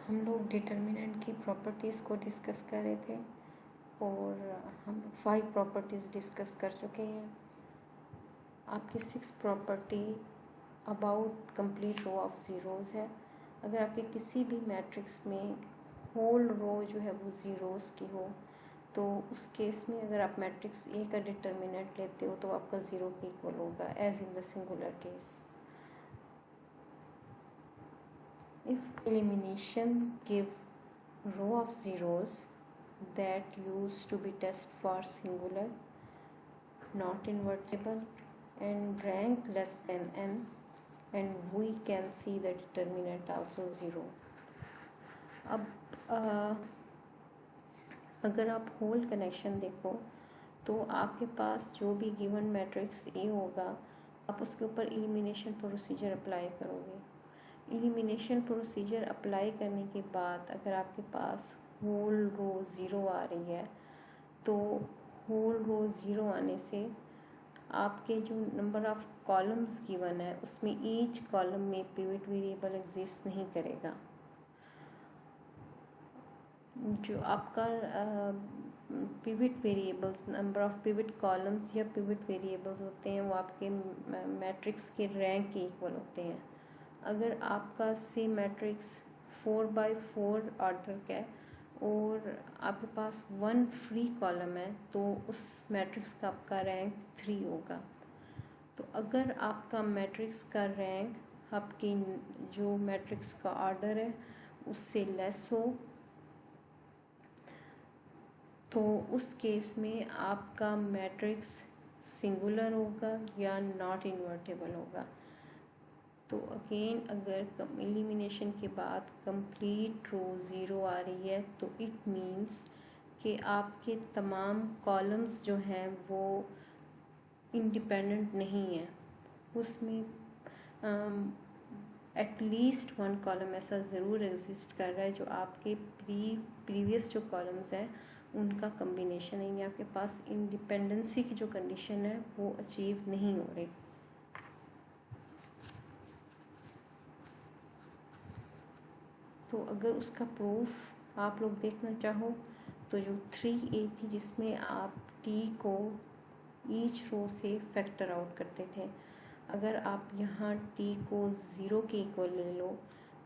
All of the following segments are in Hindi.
हम लोग डिटर्मिनेंट की प्रॉपर्टीज़ को डिस्कस कर रहे थे और हम 5 प्रॉपर्टीज़ डिस्कस कर चुके हैं। आपकी 6 property about complete row of zeros है। अगर आपके किसी भी मैट्रिक्स में होल रो जो है वो ज़ीरोज़ की हो तो उस केस में अगर आप मैट्रिक्स ए का डिटर्मिनेंट लेते हो तो आपका ज़ीरो के इक्वल होगा, as in the singular case. If elimination give row of zeros that used to be test for singular, not invertible and rank less than n, and we can see the determinant also 0. अब अगर आप होल कनेक्शन देखो तो आपके पास जो भी गिवन मैट्रिक्स ए होगा आप उसके ऊपर एलिमिनेशन प्रोसीजर अप्लाई करोगे। एलिमिनेशन प्रोसीजर अप्लाई करने के बाद अगर आपके पास होल रो ज़ीरो आ रही है तो होल रो ज़ीरो आने से आपके जो नंबर ऑफ़ कॉलम्स गिवन है उसमें ईच कॉलम में पिवट वेरिएबल एग्जिस्ट नहीं करेगा। जो आपका pivot variables, number of pivot columns या पिवट वेरिएबल्स होते हैं वो आपके मैट्रिक्स के रैंक के इक्वल होते हैं। अगर आपका सी मैट्रिक्स 4x4 ऑर्डर का है और आपके पास 1 फ्री कॉलम है तो उस मैट्रिक्स का आपका रैंक 3 होगा। तो अगर आपका मैट्रिक्स का रैंक आपकी जो मैट्रिक्स का ऑर्डर है उससे लेस हो तो उस केस में आपका मैट्रिक्स सिंगुलर होगा या नॉट इन्वर्टेबल होगा। तो अगेन अगर एलिमिनेशन के बाद कंप्लीट रो ज़ीरो आ रही है तो इट मीन्स कि आपके तमाम कॉलम्स जो हैं वो इंडिपेंडेंट नहीं है, उसमें एटलीस्ट 1 कॉलम ऐसा ज़रूर एग्जिस्ट कर रहा है जो आपके प्रीवियस जो कॉलम्स हैं उनका कम्बिनेशन है, यानी आपके पास इंडिपेंडेंसी की जो कंडीशन है वो अचीव नहीं हो रही। तो अगर उसका प्रूफ आप लोग देखना चाहो तो जो 3a थी जिसमें आप t को ईच रो से फैक्टर आउट करते थे, अगर आप यहाँ t को 0 के इक्वल ले लो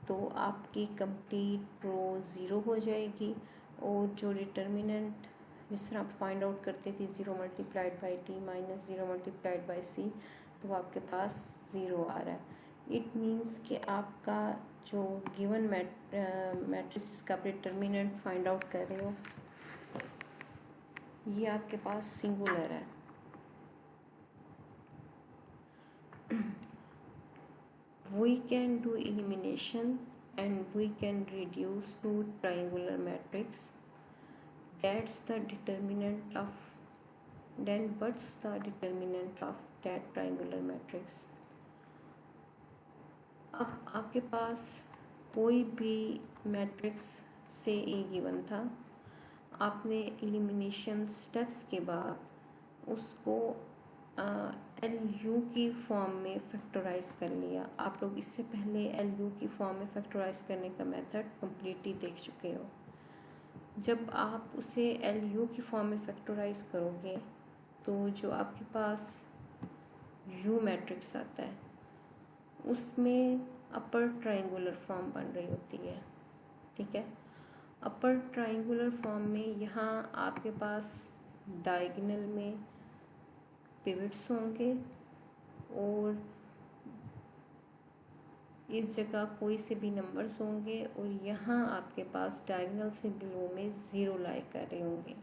तो आपकी कंप्लीट रो 0 हो जाएगी और जो डिटर्मिनेंट जिस तरह आप फाइंड आउट करते थे 0 multiplied by T minus 0 multiplied by C, तो आपके पास 0 आ रहा है। इट मीन्स कि आपका जो गिवन मैट्रिक्स का डिटर्मिनेंट फाइंड आउट कर रहे हो ये आपके पास सिंगुलर है। We can do elimination and we can reduce to triangular matrix. That's the determinant of, then what's the determinant of that triangular matrix? अब आपके पास कोई भी मैट्रिक्स से ए गिवन था, आपने एलिमिनेशन स्टेप्स के बाद उसको एल यू की फॉर्म में फैक्टराइज कर लिया। आप लोग इससे पहले एल यू की फॉर्म में फैक्टराइज करने का मेथड कम्प्लीटली देख चुके हो। जब आप उसे एल यू की फॉर्म में फैक्टराइज करोगे तो जो आपके पास यू मैट्रिक्स आता है उसमें अपर ट्रायंगुलर फॉर्म बन रही होती है, ठीक है। अपर ट्रायंगुलर फॉर्म में यहाँ आपके पास डायगोनल में पिवट्स होंगे और इस जगह कोई से भी नंबर्स होंगे और यहाँ आपके पास डायगोनल से बिलो में 0 लाई कर रहे होंगे।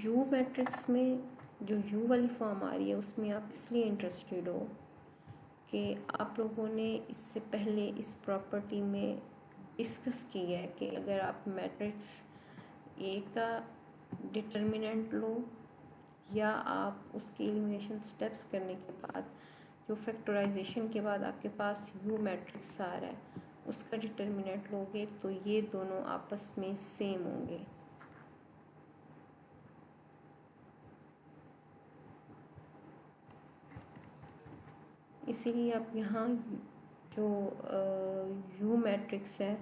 यू मैट्रिक्स में जो यू वाली फॉर्म आ रही है उसमें आप इसलिए इंटरेस्टेड हो कि आप लोगों ने इससे पहले इस प्रॉपर्टी में डिस्कस किया है कि अगर आप मैट्रिक्स ए का डिटर्मिनेंट लो या आप उसके एलिमिनेशन स्टेप्स करने के बाद जो फैक्टराइजेशन के बाद आपके पास यू मैट्रिक्स आ रहा है उसका डिटर्मिनेंट लोगे तो ये दोनों आपस में सेम होंगे। इसीलिए आप यहाँ जो यू मैट्रिक्स है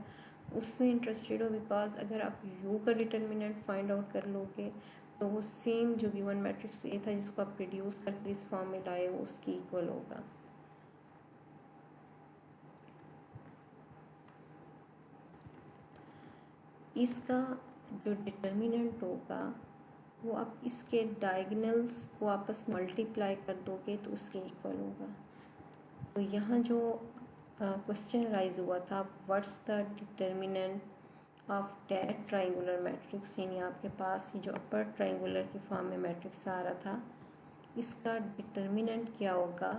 उसमें इंटरेस्टेड हो, बिकॉज अगर आप यू का डिटर्मिनेंट फाइंड आउट कर लोगे तो वो सेम जो गिवन मैट्रिक्स ए था जिसको आप रिड्यूस करके इस फॉर्म में लाए हो उसकी इक्वल होगा। इसका जो डिटर्मिनेंट होगा वो आप इसके डायगोनल्स को आपस मल्टीप्लाई कर दोगे तो उसके इक्वल होगा। तो यहाँ जो क्वेश्चन राइज हुआ था, what's the determinant of that triangular matrix, यानी आपके पास ये जो अपर ट्राइंगुलर की फॉर्म में मैट्रिक्स आ रहा था इसका डिटर्मिनेंट क्या होगा,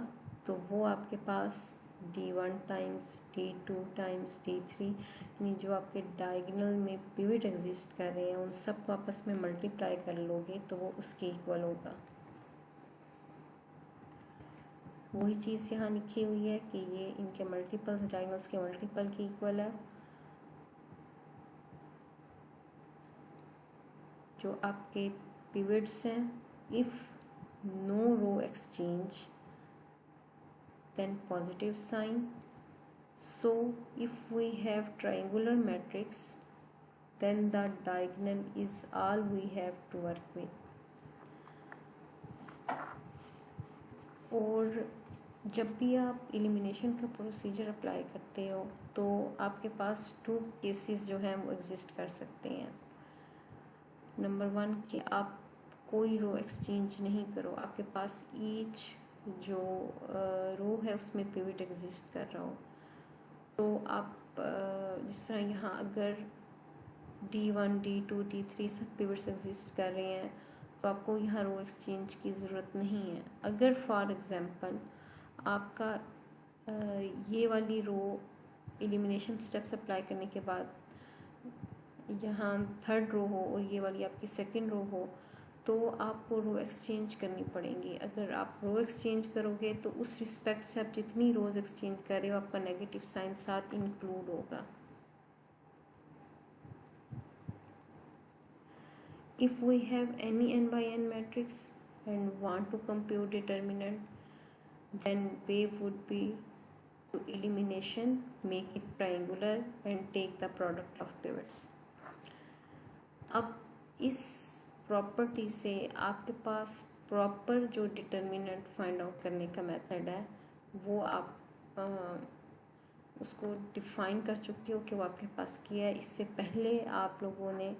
तो वो आपके पास d1 times d2 times d3, यानी जो आपके डायगोनल में पिवट एग्जिस्ट कर रहे हैं उन सबको आपस में मल्टीप्लाई कर लोगे तो वो उसके इक्वल होगा। वही चीज़ यहाँ लिखी हुई है कि ये इनके मल्टीपल्स डायगोनल्स के मल्टीपल की इक्वल है। जो आपके पिवट्स हैं, if no row exchange then positive sign. So if we have triangular matrix then the diagonal is all we have to work with. और जब भी आप एलिमिनेशन का प्रोसीजर अप्लाई करते हो तो आपके पास टू केसेस जो हैं वो एग्जिस्ट कर सकते हैं। नंबर 1 कि आप कोई रो एक्सचेंज नहीं करो, आपके पास ईच जो रो है उसमें पिवट एग्जिस्ट कर रहा हो। तो आप जिस तरह यहाँ अगर d1 d2 d3 सब पिवट्स एग्जिस्ट कर रहे हैं तो आपको यहाँ रो एक्सचेंज की ज़रूरत नहीं है। अगर फॉर एग्ज़ाम्पल आपका ये वाली रो एलिमिनेशन स्टेप्स अप्लाई करने के बाद यहाँ थर्ड रो हो और ये वाली आपकी सेकंड रो हो तो आपको रो एक्सचेंज करनी पड़ेंगी। अगर आप रो एक्सचेंज करोगे तो उस रिस्पेक्ट से आप जितनी रोज एक्सचेंज कर रहे हो आपका नेगेटिव साइन साथ इंक्लूड होगा। If we have any n by n matrix and want to compute determinant, then way would be to elimination, make it triangular and take the product of pivots. अब इस प्रॉपर्टी से आपके पास प्रॉपर जो डिटर्मिनेंट फाइंड आउट करने का मेथड है वो आप उसको डिफाइन कर चुके हो कि वो आपके पास किया है। इससे पहले आप लोगों ने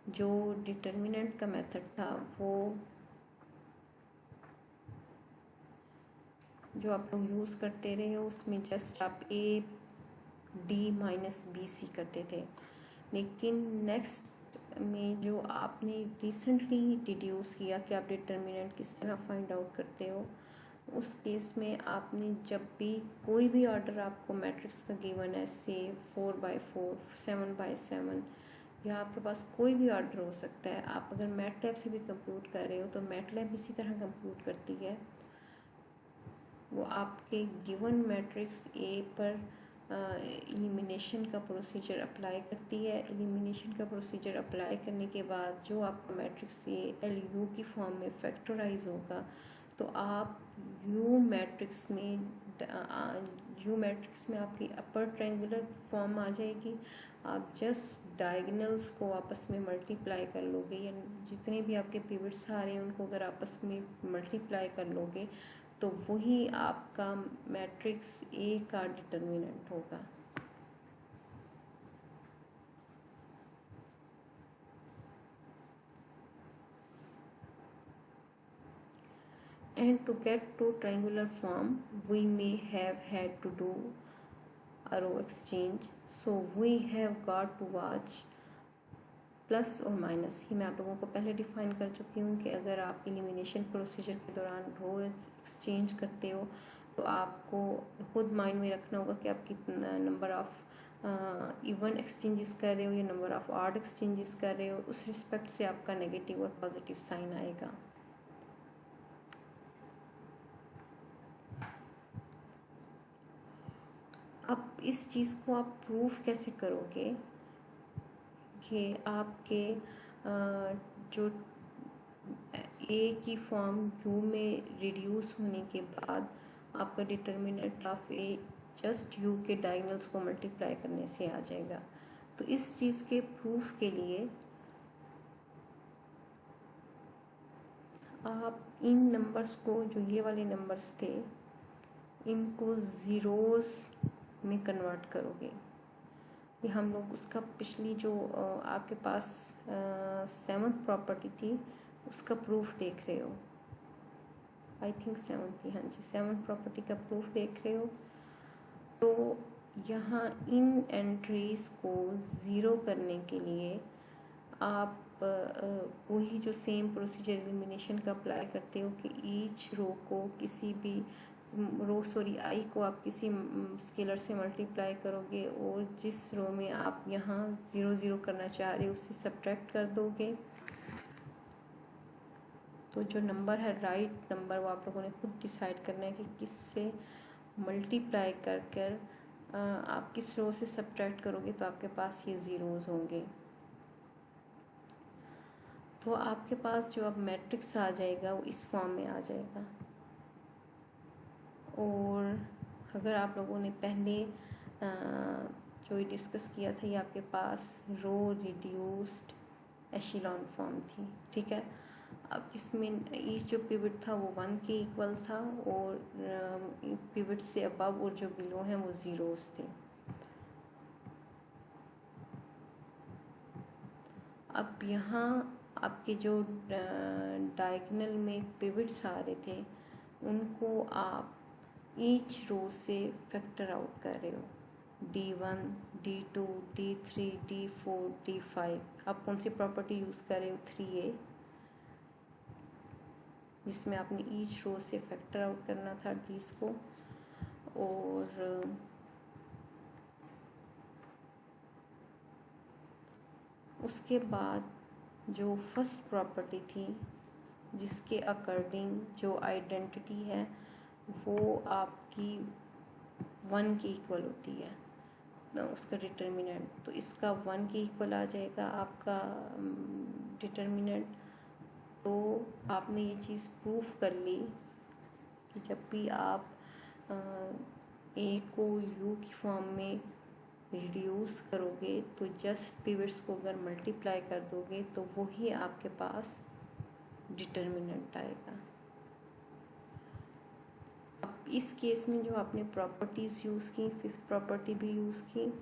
जो डिटर्मिनेंट का मेथड था वो जो आप लोग यूज़ करते रहे हो उसमें जस्ट आप a d minus b c करते थे, लेकिन नेक्स्ट में जो आपने रिसेंटली डिड्यूस किया कि आप डिटर्मिनेंट किस तरह फाइंड आउट करते हो, उस केस में आपने जब भी कोई भी ऑर्डर आपको मैट्रिक्स का गिवन है, से 4x4 7x7 या आपके पास कोई भी ऑर्डर हो सकता है, आप अगर मैटलैब से भी कंप्यूट कर रहे हो तो मैटलैब इसी तरह कंप्यूट करती है। वो आपके गिवन मैट्रिक्स ए पर एलिमिनेशन का प्रोसीजर अप्लाई करती है। एलिमिनेशन का प्रोसीजर अप्लाई करने के बाद जो आपका मैट्रिक्स ए एल यू की फॉर्म में फैक्टराइज होगा तो आप यू मैट्रिक्स में आपकी अपर ट्रायंगुलर फॉर्म आ जाएगी। आप जस्ट डायगोनल्स को आपस में मल्टीप्लाई कर लोगे, या जितने भी आपके पिवट्स आ रहे हैं उनको अगर आपस में मल्टीप्लाई कर लोगे तो वही आपका मैट्रिक्स ए का डिटर्मिनेंट होगा। And to get to triangular form we may have had to do a row exchange, so we have got to watch plus और माइनस। ये मैं आप लोगों को पहले डिफाइन कर चुकी हूँ कि अगर आप एलिमिनेशन प्रोसीजर के दौरान रो एक्सचेंज करते हो तो आपको खुद माइंड में रखना होगा कि आप कितना नंबर ऑफ इवन एक्सचेंजेस कर रहे हो या नंबर ऑफ ऑड एक्सचेंजेस कर रहे हो, उस रिस्पेक्ट से आपका नेगेटिव और पॉजिटिव साइन आएगा। अब इस चीज़ को आप प्रूफ कैसे करोगे कि आपके जो ए की फॉर्म यू में रिड्यूस होने के बाद आपका determinant of A just you के डायगोनल्स को मल्टीप्लाई करने से आ जाएगा। तो इस चीज़ के प्रूफ के लिए आप इन नंबर्स को, जो ये वाले नंबर्स थे, इनको ज़ीरोज़ में कन्वर्ट करोगे। ये हम लोग उसका पिछली जो आपके पास 7th प्रॉपर्टी थी उसका प्रूफ देख रहे हो, आई थिंक 7th थी, हाँ जी 7th प्रॉपर्टी का प्रूफ देख रहे हो। तो यहाँ इन एंट्रीज़ को ज़ीरो करने के लिए आप वही जो सेम प्रोसीजर एलिमिनेशन का अप्लाई करते हो कि ईच रो को किसी भी आई को आप किसी स्केलर से मल्टीप्लाई करोगे और जिस रो में आप यहाँ 0 0 करना चाह रहे हो उससे सब्ट्रैक्ट कर दोगे। तो जो नंबर है राइट नंबर वो आप लोगों ने खुद डिसाइड करना है कि किससे मल्टीप्लाई कर कर आप किस रो से सब्ट्रैक्ट करोगे तो आपके पास ये ज़ीरोज़ होंगे। तो आपके पास जो अब मैट्रिक्स आ जाएगा वो इस फॉर्म में आ जाएगा। और अगर आप लोगों ने पहले जो डिस्कस किया था, ये आपके पास रो रिड्यूस्ड एशिलॉन फॉर्म थी, ठीक है। अब जिसमें ईच जो पिवट था वो 1 के इक्वल था और पिवट से अबव और जो बिलो हैं वो ज़ीरोज़ थे। अब यहाँ आपके जो डायगोनल में पिवट्स आ रहे थे उनको आप ईच रो से फैक्टर आउट कर रहे हो, D1, D2, D3, D4, D5। आप कौन सी प्रॉपर्टी यूज़ कर रहे हो, 3A, जिसमें आपने ईच रो से फैक्टर आउट करना था डीज को। और उसके बाद जो फर्स्ट प्रॉपर्टी थी जिसके अकॉर्डिंग जो आइडेंटिटी है वो आपकी 1 के इक्वल होती है, उसका डिटर्मिनेंट, तो इसका 1 के इक्वल आ जाएगा आपका डिटर्मिनेंट। तो आपने ये चीज़ प्रूफ कर ली कि जब भी आप ए को यू की फॉर्म में रिड्यूस करोगे तो जस्ट पिवट्स को अगर मल्टीप्लाई कर दोगे तो वही आपके पास डिटर्मिनेंट आएगा। अब इस केस में जो आपने प्रॉपर्टीज़ यूज़ की, 5th प्रॉपर्टी भी यूज़ की,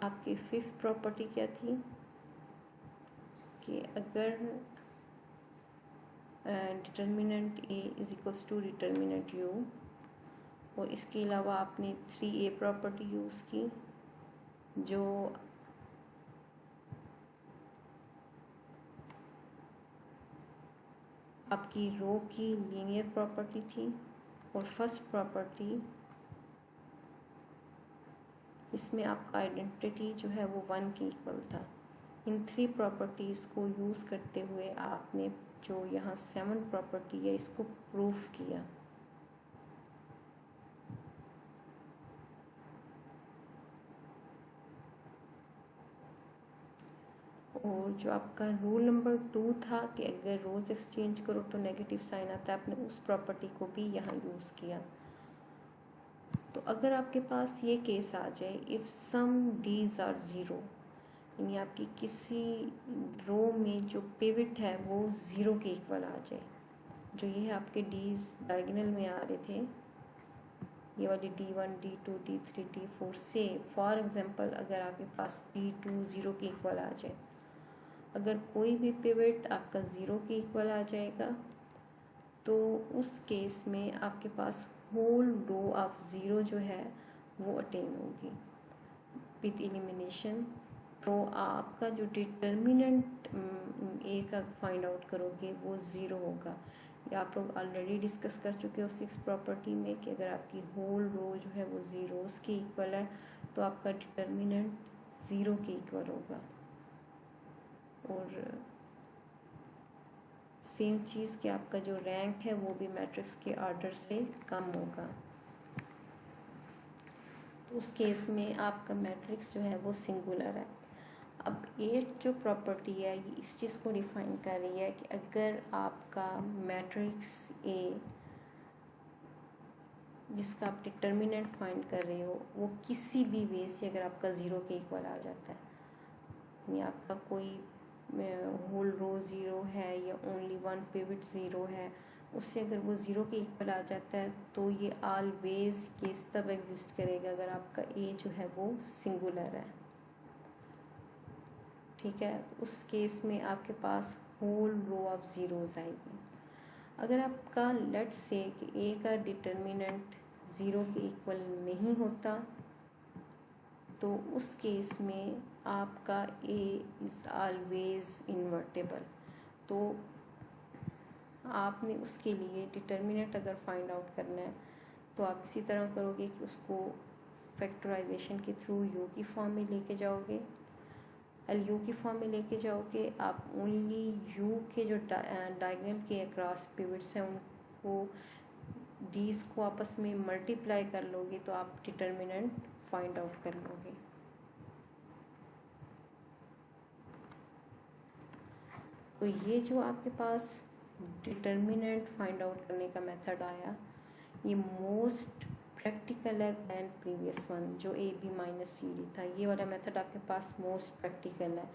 आपकी 5th प्रॉपर्टी क्या थी कि अगर determinant A is equals to determinant U, और इसके अलावा आपने 3A प्रॉपर्टी यूज़ की जो आपकी रो की लीनियर प्रॉपर्टी थी, और फर्स्ट प्रॉपर्टी इसमें आपका आइडेंटिटी जो है वो 1 के इक्वल था। इन 3 प्रॉपर्टीज़ को यूज़ करते हुए आपने जो यहाँ 7 प्रॉपर्टी है इसको प्रूफ किया। और जो आपका रूल नंबर 2 था कि अगर रोज एक्सचेंज करो तो नेगेटिव साइन आता है, आपने उस प्रॉपर्टी को भी यहाँ यूज़ किया। तो अगर आपके पास ये केस आ जाए, if some d's are zero, यानी आपकी किसी रो में जो पिवट है वो ज़ीरो के इक्वल आ जाए, जो ये आपके डीज डायगोनल में आ रहे थे, ये वाली D1, D2, D3, D4 से फॉर एग्जांपल अगर आपके पास D2 ज़ीरो के इक्वल आ जाए, अगर कोई भी पिवट आपका ज़ीरो के इक्वल आ जाएगा तो उस केस में आपके पास होल रो ऑफ ज़ीरो जो है वो अटेन होगी विथ एलिमिनेशन। तो आपका जो डिटर्मिनेंट ए का फाइंड आउट करोगे वो ज़ीरो होगा। ये आप लोग ऑलरेडी डिस्कस कर चुके हो 6 प्रॉपर्टी में कि अगर आपकी होल रो जो है वो ज़ीरोज़ के इक्वल है तो आपका डिटर्मिनेंट ज़ीरो के इक्वल होगा। और सेम चीज़ कि आपका जो रैंक है वो भी मैट्रिक्स के ऑर्डर से कम होगा। तो उस केस में आपका मैट्रिक्स जो है वो सिंगुलर है। अब एक जो प्रॉपर्टी है ये इस चीज़ को डिफाइन कर रही है कि अगर आपका मैट्रिक्स ए जिसका आप डिटर्मिनेंट फाइंड कर रहे हो वो किसी भी वे से अगर आपका ज़ीरो के इक्वल आ जाता है, यानी आपका कोई होल रो ज़ीरो है या ओनली वन पिवट ज़ीरो है, उससे अगर वो ज़ीरो के इक्वल आ जाता है तो ये ऑलवेज केस तब एग्जिस्ट करेगा अगर आपका ए जो है वो सिंगुलर है। ठीक है, उस केस में आपके पास होल रो ऑफ ज़ीरोज़ आएगी। अगर आपका लेट्स से कि ए का डिटर्मिनेंट ज़ीरो के इक्वल नहीं होता तो उस केस में आपका ए इज़ ऑलवेज इन्वर्टेबल। तो आपने उसके लिए डिटर्मिनेंट अगर फाइंड आउट करना है तो आप इसी तरह करोगे कि उसको फैक्टराइजेशन के थ्रू यू की फॉर्म में लेके जाओगे, एल यू की फॉर्म में लेके जाओगे। आप ओनली यू के जो डायगोनल के अक्रॉस पिवट्स हैं उनको डीज को आपस में मल्टीप्लाई कर लोगे तो आप डिटर्मिनेंट फाइंड आउट कर लोगे। तो ये जो आपके पास डिटर्मिनेंट फाइंड आउट करने का मेथड आया ये मोस्ट प्रैक्टिकल है दैन प्रीवियस वन जो a b minus c d था। ये वाला मेथड आपके पास मोस्ट प्रैक्टिकल है।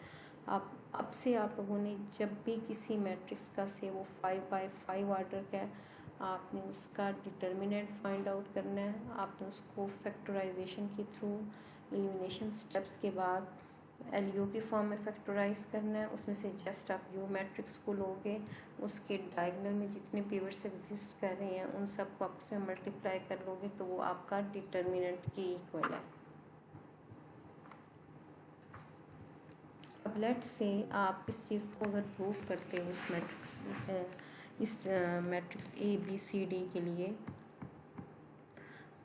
आप अब से आप लोगों ने जब भी किसी मैट्रिक्स का से वो 5x5 ऑर्डर का है आपने उसका डिटर्मिनेंट फाइंड आउट करना है। आपने उसको फैक्टराइजेशन के थ्रू एलिमिनेशन स्टेप्स के बाद एल यू की फॉर्म में फैक्टराइज करना है। उसमें से जस्ट आप यू मैट्रिक्स को लोगे, उसके डायगोनल में जितने पिवट्स एग्जिस्ट कर रहे हैं उन सबको आपस में मल्टीप्लाई कर लोगे तो वो आपका डिटर्मिनेंट के इक्वल है। अब लेट्स से आप इस चीज़ को अगर प्रूव करते हो इस matrix a b c d के लिए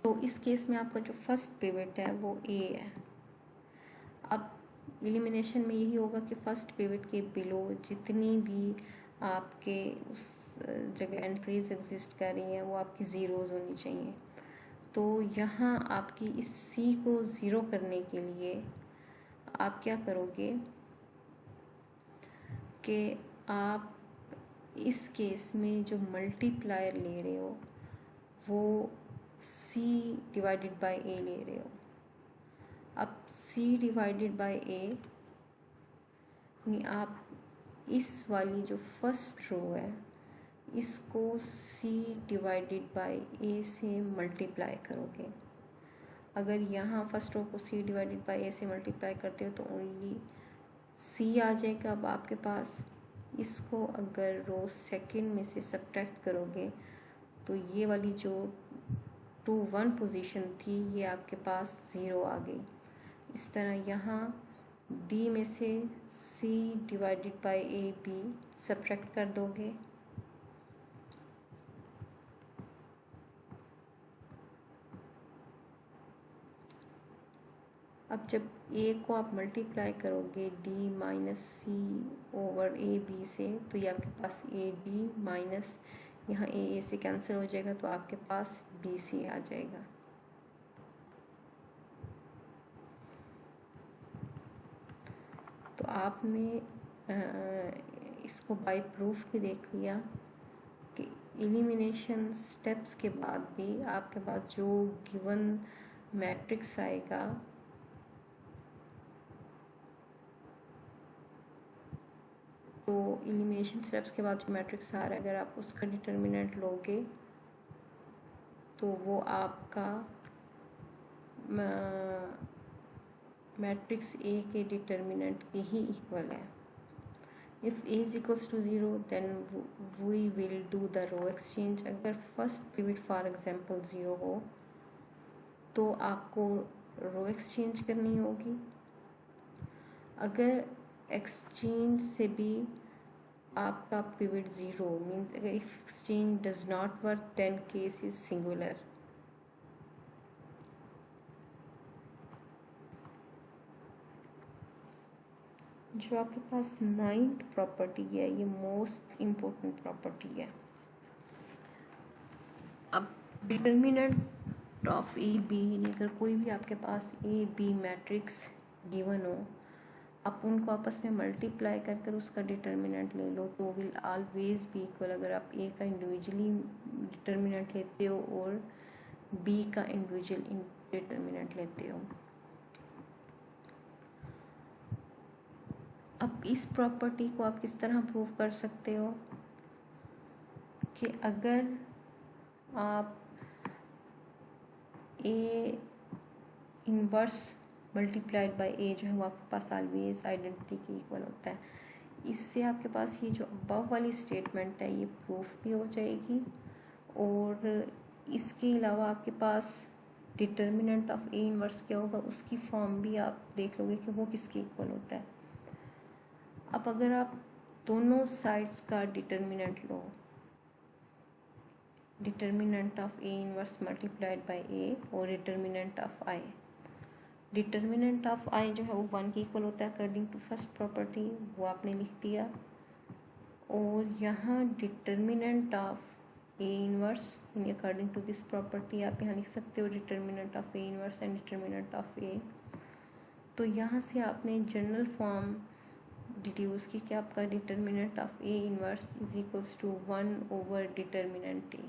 तो इस केस में आपका जो फर्स्ट पिवट है वो ए है। अब एलिमिनेशन में यही होगा कि फर्स्ट पिवट के बिलो जितनी भी आपके उस जगह एंट्रीज एग्जिस्ट कर रही हैं वो आपकी ज़ीरोज़ होनी चाहिए। तो यहाँ आपकी इस सी को ज़ीरो करने के लिए आप क्या करोगे कि आप इस केस में जो मल्टीप्लायर ले रहे हो वो सी डिवाइडेड बाय ए ले रहे हो। अब c डिवाइडेड बाय a यानी आप इस वाली जो फर्स्ट रो है इसको c डिवाइडेड बाय a से मल्टीप्लाई करोगे। अगर यहाँ फर्स्ट रो को c डिवाइडेड बाय a से मल्टीप्लाई करते हो तो ओनली c आ जाएगा। अब आपके पास इसको अगर रो सेकंड में से सब्ट्रैक्ट करोगे तो ये वाली जो 2 1 पोजीशन थी ये आपके पास ज़ीरो आ गई। इस तरह यहाँ डी में से c divided by a b subtract कर दोगे। अब जब a को आप मल्टीप्लाई करोगे d minus c over a b से तो ये आपके पास ए डी माइनस यहाँ ए से कैंसिल हो जाएगा तो आपके पास बी सी आ जाएगा। तो आपने इसको बाय प्रूफ भी देख लिया कि एलिमिनेशन स्टेप्स के बाद भी आपके पास जो गिवन मैट्रिक्स आएगा तो एलिमिनेशन स्टेप्स के बाद जो मैट्रिक्स आ रहा है अगर आप उसका डिटर्मिनेंट लोगे तो वो आपका मैट्रिक्स ए के डिटर्मिनेंट के ही इक्वल है। If A is equals to zero then we will do the row exchange. अगर first pivot for example zero हो तो आपको रो एक्सचेंज करनी होगी। अगर एक्सचेंज से भी आपका पिवट ज़ीरो मीन्स अगर if exchange does not work then case is singular. जो आपके पास 9th प्रॉपर्टी है ये मोस्ट इम्पोर्टेंट प्रॉपर्टी है। अब डिटर्मिनेंट ऑफ ए बी यानी अगर कोई भी आपके पास ए बी मैट्रिक्स गिवन हो आप उनको आपस में मल्टीप्लाई कर कर उसका डिटर्मिनेंट ले लो तो विल ऑलवेज बी इक्वल। अगर आप ए का इंडिविजुअली डिटर्मिनेंट लेते हो और बी का इंडिविजुअल डिटर्मिनेंट लेते हो। अब इस प्रॉपर्टी को आप किस तरह प्रूव कर सकते हो कि अगर आप ए इनवर्स मल्टीप्लाइड बाय ए जो है वो आपके पास ऑलवेज आइडेंटिटी के इक्वल होता है। इससे आपके पास ये जो अबव वाली स्टेटमेंट है ये प्रूफ भी हो जाएगी और इसके अलावा आपके पास डिटर्मिनेंट ऑफ ए इनवर्स क्या होगा उसकी फॉर्म भी आप देख लोगे कि वो किसके इक्वल होता है। अब अगर आप दोनों साइड्स का डिटर्मिनेंट लो, determinant of A inverse multiplied by A और determinant of I, determinant of I जो है वो 1 के इक्वल होता है अकॉर्डिंग टू फर्स्ट प्रॉपर्टी, वो आपने लिख दिया। और यहाँ determinant of A inverse in according to this property आप यहाँ लिख सकते हो determinant of A inverse and determinant of A. तो यहाँ से आपने जनरल फॉर्म डिड्यूस की कि आपका determinant of A inverse is equals to 1 over determinant A.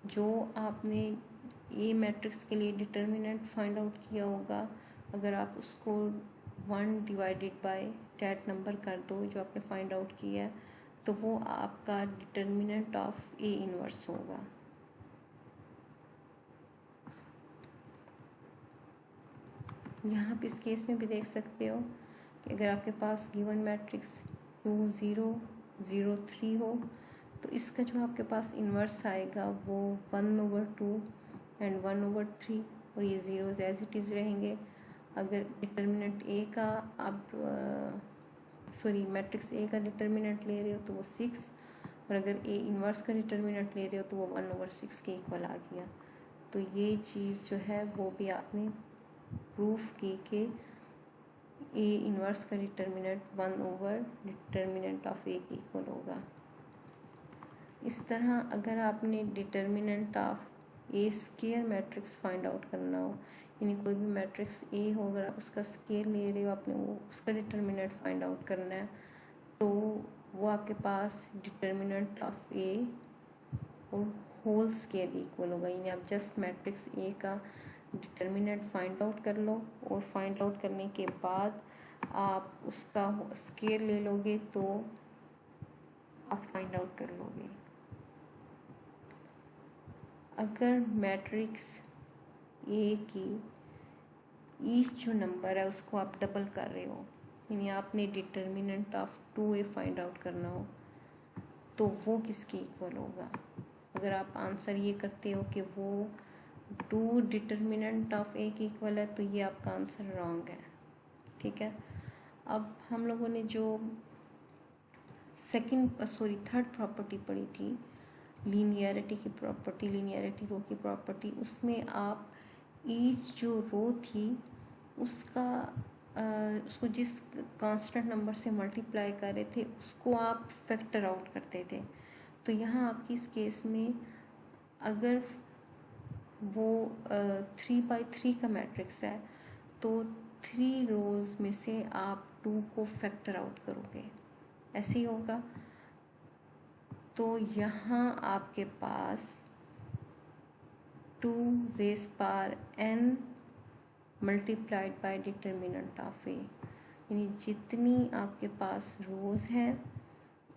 जो आपने ए मैट्रिक्स के लिए डिटर्मिनेंट फाइंड आउट किया होगा, अगर आप उसको 1 डिवाइडेड बाय डैट नंबर कर दो जो आपने फाइंड आउट किया है, तो वो आपका डिटर्मिनेंट ऑफ ए इनवर्स होगा। यहाँ पे इस केस में भी देख सकते हो कि अगर आपके पास गिवन मैट्रिक्स 2 0 0 3 हो तो इसका जो आपके पास इन्वर्स आएगा वो 1 ओवर 2 एंड 1 ओवर 3 और ये ज़ीरोज़ एज इट इज़ रहेंगे। अगर डिटर्मिनेंट ए का आप मैट्रिक्स ए का डिटर्मिनेंट ले रहे हो तो वो 6 और अगर ए इन्वर्स का डिटर्मिनेंट ले रहे हो तो वो 1 ओवर 6 के इक्वल आ गया। तो ये चीज़ जो है वो भी आपने प्रूफ की कि ए इन्वर्स का डिटर्मिनेंट 1 ओवर डिटर्मिनेंट ऑफ ए के इक्वल होगा। इस तरह अगर आपने determinant of A square matrix find out करना हो, यानी कोई भी मैट्रिक्स ए हो अगर आप उसका स्केयर ले रहे हो, आपने वो उसका डिटर्मिनेंट फाइंड आउट करना है, तो वो आपके पास डिटर्मिनेंट ऑफ ए और होल स्केयर इक्वल होगा। यानी आप जस्ट मैट्रिक्स ए का डिटर्मिनेंट फाइंड आउट कर लो और फाइंड आउट करने के बाद आप उसका स्केयर ले लोगे तो आप फाइंड आउट कर लोगे। अगर मैट्रिक्स ए की ईच जो नंबर है उसको आप डबल कर रहे हो, यानी आपने determinant of 2a find out करना हो, तो वो किसके इक्वल होगा। अगर आप आंसर ये करते हो कि वो 2 डिटर्मिनेंट ऑफ ए के इक्वल है तो ये आपका आंसर रॉन्ग है। ठीक है, अब हम लोगों ने जो थर्ड प्रॉपर्टी पढ़ी थी लीनियरिटी की प्रॉपर्टी, लीनियरिटी रो की प्रॉपर्टी, उसमें आप ईच जो रो थी उसको जिस कांस्टेंट नंबर से मल्टीप्लाई कर रहे थे उसको आप फैक्टर आउट करते थे। तो यहाँ आपकी इस केस में अगर वो 3x3 का मैट्रिक्स है तो 3 रोज़ में से आप 2 को फैक्टर आउट करोगे, ऐसे ही होगा। तो यहाँ आपके पास 2 raise power n multiplied by determinant of A, यानी जितनी आपके पास रोज़ हैं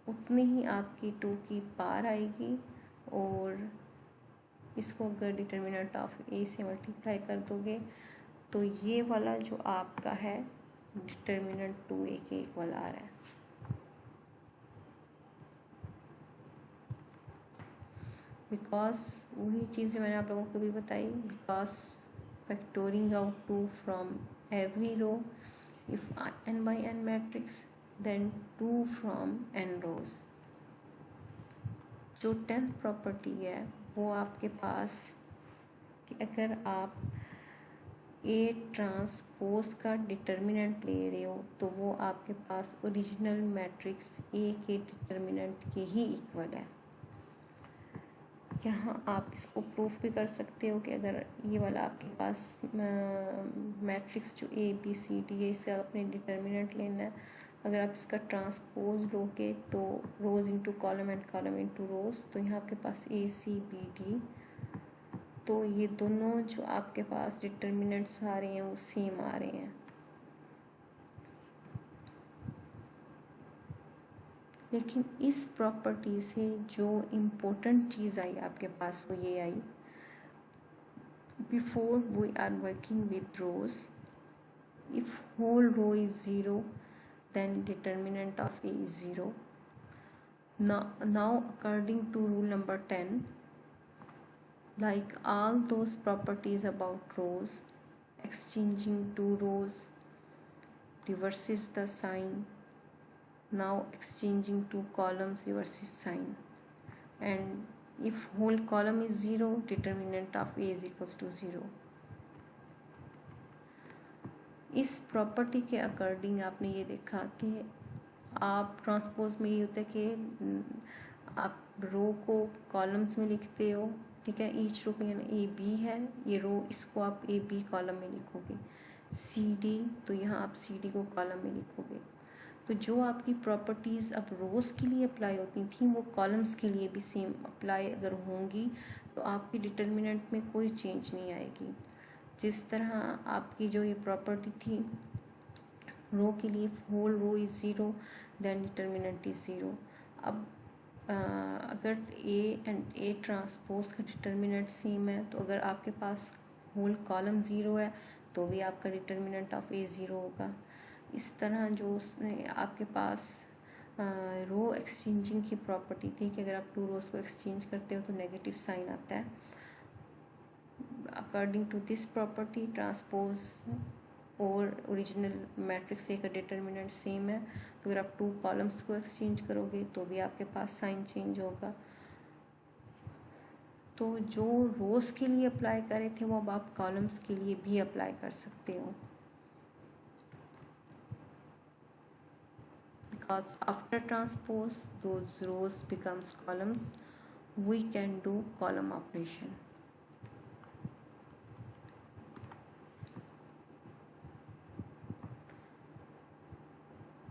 उतनी ही आपकी 2 की पावर आएगी और इसको अगर डिटर्मिनेंट ऑफ ए से मल्टीप्लाई कर दोगे तो ये वाला जो आपका है डिटर्मिनेंट 2a के इक्वल आ रहा है। बिकॉज वही चीज़ मैंने आप लोगों को भी बताई, because factoring out 2 from every row if n by n matrix then 2 from n rows. जो 10th प्रॉपर्टी है वो आपके पास कि अगर आप ए ट्रांसपोज का डिटर्मिनेंट ले रहे हो तो वो आपके पास ओरिजिनल मैट्रिक्स ए के डिटर्मिनेंट के ही इक्वल है। यहाँ आप इसको प्रूफ भी कर सकते हो कि अगर ये वाला आपके पास मैट्रिक्स जो ए बी सी डी है, इसका आपने डिटर्मिनेंट लेना है, अगर आप इसका ट्रांसपोज लोगे तो rows into column and column into rows, तो यहाँ आपके पास ए सी बी डी, तो ये दोनों जो आपके पास डिटर्मिनेंट्स आ रहे हैं वो सेम आ रहे हैं। लेकिन इस प्रॉपर्टी से जो इम्पोर्टेंट चीज़ आई आपके पास वो ये आई, before we are working with rows, if whole row is zero then determinant of A is 0. Now according to rule number 10, like all those properties about rows, exchanging two rows reverses the sign. Now exchanging two columns reverses sign, and if whole column is 0, determinant of A is equals to 0. इस प्रॉपर्टी के अकॉर्डिंग आपने ये देखा कि आप ट्रांसपोज में ये होता है कि आप रो को कॉलम्स में लिखते हो, ठीक है, ईच रो का ए बी है, ये रो, इसको आप ए बी कॉलम में लिखोगे, सी डी, तो यहाँ आप सी डी को कॉलम में लिखोगे। तो जो आपकी प्रॉपर्टीज़ अब रोज़ के लिए अप्लाई होती थी वो कॉलम्स के लिए भी सेम अप्लाई अगर होंगी तो आपकी डिटर्मिनेंट में कोई चेंज नहीं आएगी। जिस तरह आपकी जो ये प्रॉपर्टी थी रो के लिए, whole row is zero then determinant is zero. अब अगर ए एंड ए ट्रांसपोज का डिटर्मिनेंट सेम है तो अगर आपके पास होल कॉलम ज़ीरो है तो भी आपका डिटर्मिनेंट ऑफ ए ज़ीरो होगा। इस तरह जो आपके पास रो एक्सचेंजिंग की प्रॉपर्टी थी कि अगर आप टू रोज़ को एक्सचेंज करते हो तो नेगेटिव साइन आता है। According to this property transpose और ओरिजिनल मैट्रिक्स ए का डिटर्मिनेंट सेम है, तो अगर आप टू कॉलम्स को एक्सचेंज करोगे तो भी आपके पास साइन चेंज होगा। तो जो रोज़ के लिए अप्लाई करे थे वो अब आप कॉलम्स के लिए भी अप्लाई कर सकते हो, because after transpose those rows becomes columns, we can do column operation.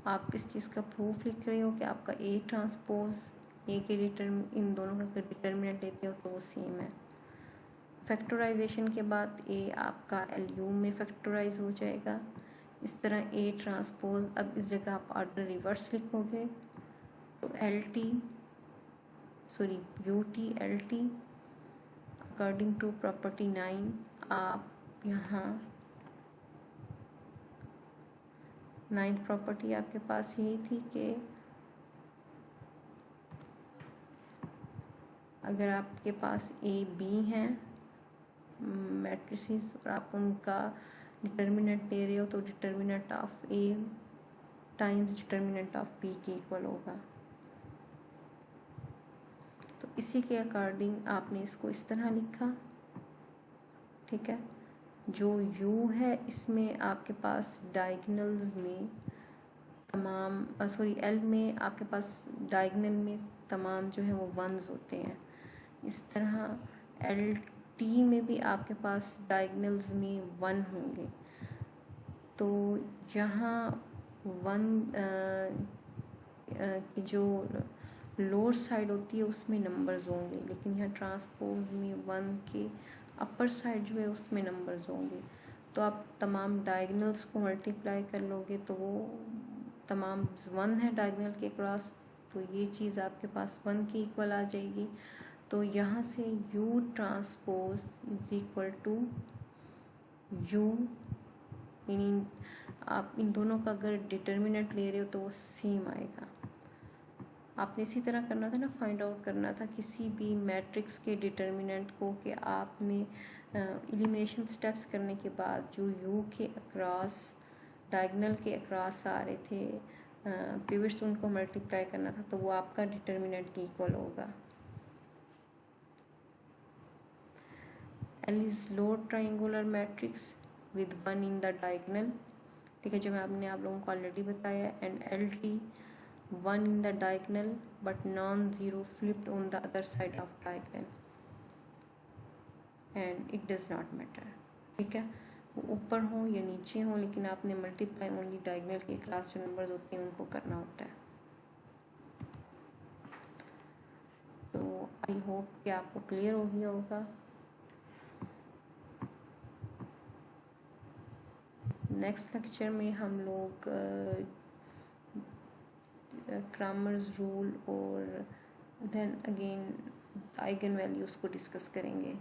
आप इस चीज़ का प्रूफ लिख रहे हो कि आपका ए ट्रांसपोज ए के इन दोनों का डिटर्मिनेंट लेते हो तो वो सेम है। फैक्टराइजेशन के बाद ए आपका एलयू में फैक्टराइज हो जाएगा। इस तरह ए ट्रांसपोज, अब इस जगह आप ऑर्डर रिवर्स लिखोगे तो U T L T according to property 9 आप यहाँ 9th प्रॉपर्टी आपके पास यही थी कि अगर आपके पास ए बी हैं मैट्रिसेस और आप उनका डिटर्मिनेंट ले रहे हो तो determinant of A times determinant of B के इक्वल होगा। तो इसी के अकॉर्डिंग आपने इसको इस तरह लिखा, ठीक है। जो u है इसमें आपके पास डायगनल्स में तमाम L में आपके पास डायगनल में तमाम जो है वो वंस होते हैं। इस तरह LT में भी आपके पास डायगनल्स में 1 होंगे। तो यहाँ 1 की जो लोअर साइड होती है उसमें नंबर्स होंगे, लेकिन यहाँ ट्रांसपोज में 1 के अपर साइड जो है उसमें नंबर्स होंगे। तो आप तमाम डायगनल्स को मल्टीप्लाई कर लोगे तो वो तमाम 1 है डायगनल के क्रॉस, तो ये चीज़ आपके पास 1 की इक्वल आ जाएगी। तो यहाँ से u transpose is equal to u, यानी आप इन दोनों का अगर डिटर्मिनेंट ले रहे हो तो वो सेम आएगा। आपने इसी तरह करना था ना, फाइंड आउट करना था किसी भी मैट्रिक्स के डिटर्मिनेंट को कि आपने एलिमिनेशन स्टेप्स करने के बाद जो u के अक्रॉस डायगनल के अक्रॉस आ रहे थे पिवट्स उनको मल्टीप्लाई करना था, तो वो आपका डिटर्मिनेंट की इक्वल होगा। L is lower triangular matrix with 1 in the diagonal, ठीक है, जो मैं आपने आप लोगों को ऑलरेडी बताया। And LT 1 in the diagonal but non-zero flipped on the other side of diagonal। And it does not matter, ठीक है, वो ऊपर हो या नीचे हो, लेकिन आपने मल्टीप्लाई ओनली डायगोनल के क्लास जो नंबर्स होते हैं उनको करना होता है। तो आई होप कि आपको क्लियर हो गया होगा। नेक्स्ट लेक्चर में हम लोग क्रामर्स रूल और देन अगेन आइगन वैल्यूज़ को डिस्कस करेंगे।